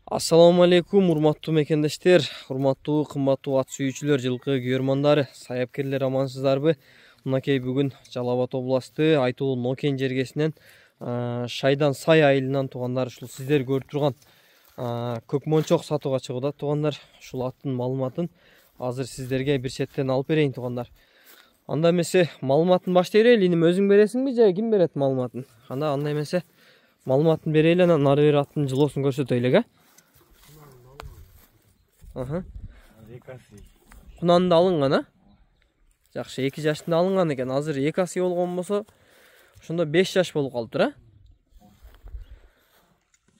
Assalamu алейкум, урматтуу мекендештер, урматтуу кымбаттуу ат сүйүүчүлөр, жылкы күйөрмандары, саяпкерлер, амансыздарбы? Мынакей бүгүн Жалал Абад областы Айтулуу Нокен жергесинен Шайдан Сай айылынан туугандар, ушул сиздер көрүп турган көк мончок сатууга чыгууда туугандар. Ушул аттын маалыматын азыр сиздерге бир четтен алып берейин туугандар. Анда эмесе маалыматын баштай берели, иним өзүң бересиңби же ким берет маалыматын? Анда эмесе маалыматын берели, анан ары бери аттын жылоосун көрсөтөйлүк, Кунанда алынган, Жакшы, 2 жаштында алынган экен. Азыр 2 асый болгон болсо, ошондо 5 жаш болуп калыптыр,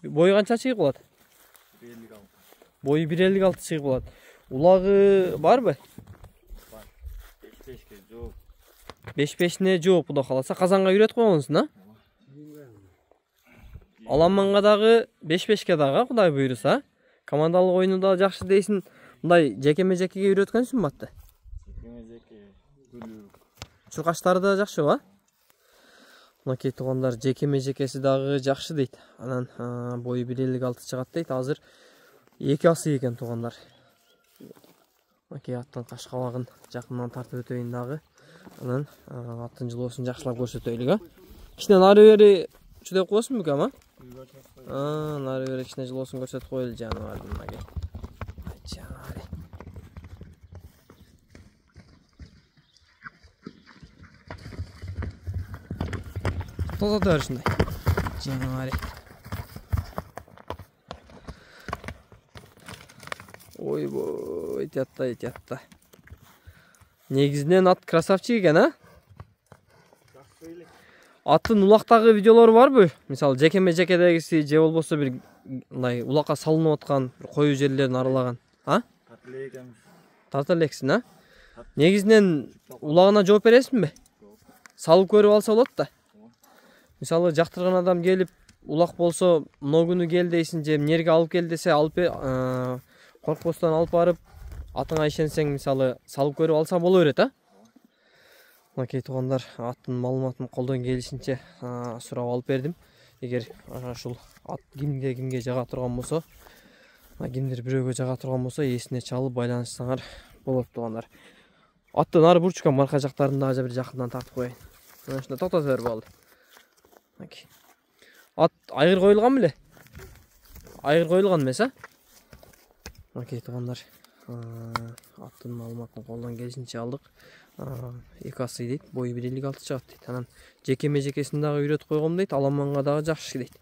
Бою канча чыгып калат? 1.56. Бою 1.56 чыгып калат. Улагы барбы? Бар. 5-5ке жооп. 5-5-не жооп Кудо каласа. Казанга үйрөтүп койгонсуң, Аламанга дагы 5-5ке дагы Кудай буйруса. Командалык оюну да жакшы дейсиң. Мындай жекеме-жекеге үйрөткөнсүңбү атты? Жекеме-жеке күлүү. Чуркаштары да жакшыбы, Мынакей туугандар, жекеме-жекеси дагы жакшы дейт. Анан бою 1.56 чыгат дейт. Азыр 2 асый экен туугандар. Мынакей аттын кашкабагын жакындан тартып өтөйүн дагы. Анан аттын жылоосун жакшылап көрсөтөйлүк, Кичине нары бери чыдап коесуңбу, Нары бери кичине жылоосун көрсөтүп коелу жаныбардын мынакей. Жаныбар. Тозото беришинде. Жаныбар. Ойбой, тятта. Негизинен ат красавчик экен, Аттын улактагы видеолору барбы? Мисалы, жекеме-жекедегиси же болбосо бир мындай улакка салынып аткан, коюу жерлерин аралаган, Тарта элексиң, Негизинен улагына жооп бересиңби? Салып көрүп алса болот да. Мисалы, жактырган адам келип, улак болсо, мына күнү кел дейсиң, же эмнерге алып кел десе, алып коркпостон алып барып, атыңа ишенсең, мисалы, салып көрүп алса боло берет, Мынакей туугандар, аттын маалыматын колдон келишинче сурап алып бердим. Эгер ушул ат кимге жага турган болсо, кимдир бирөөгө жага турган болсо, эсине чалып байланышсаңар болот туугандар. Аттын ары бурчка марка жактарын дагы бир жакындан тартып коеюн. Мына ушунда токтото бер болду. Ат айгыр коюлган беле? Айгыр коюлган эмес, Мынакей туугандар, аттын маалыматын колдон келишинче алдык. 2 асый дейт, бою 1.56 чыгат дейт. Анан жекеме-жекесин дагы үйрөтүп койгом дейт, аламанга дагы жакшы дейт.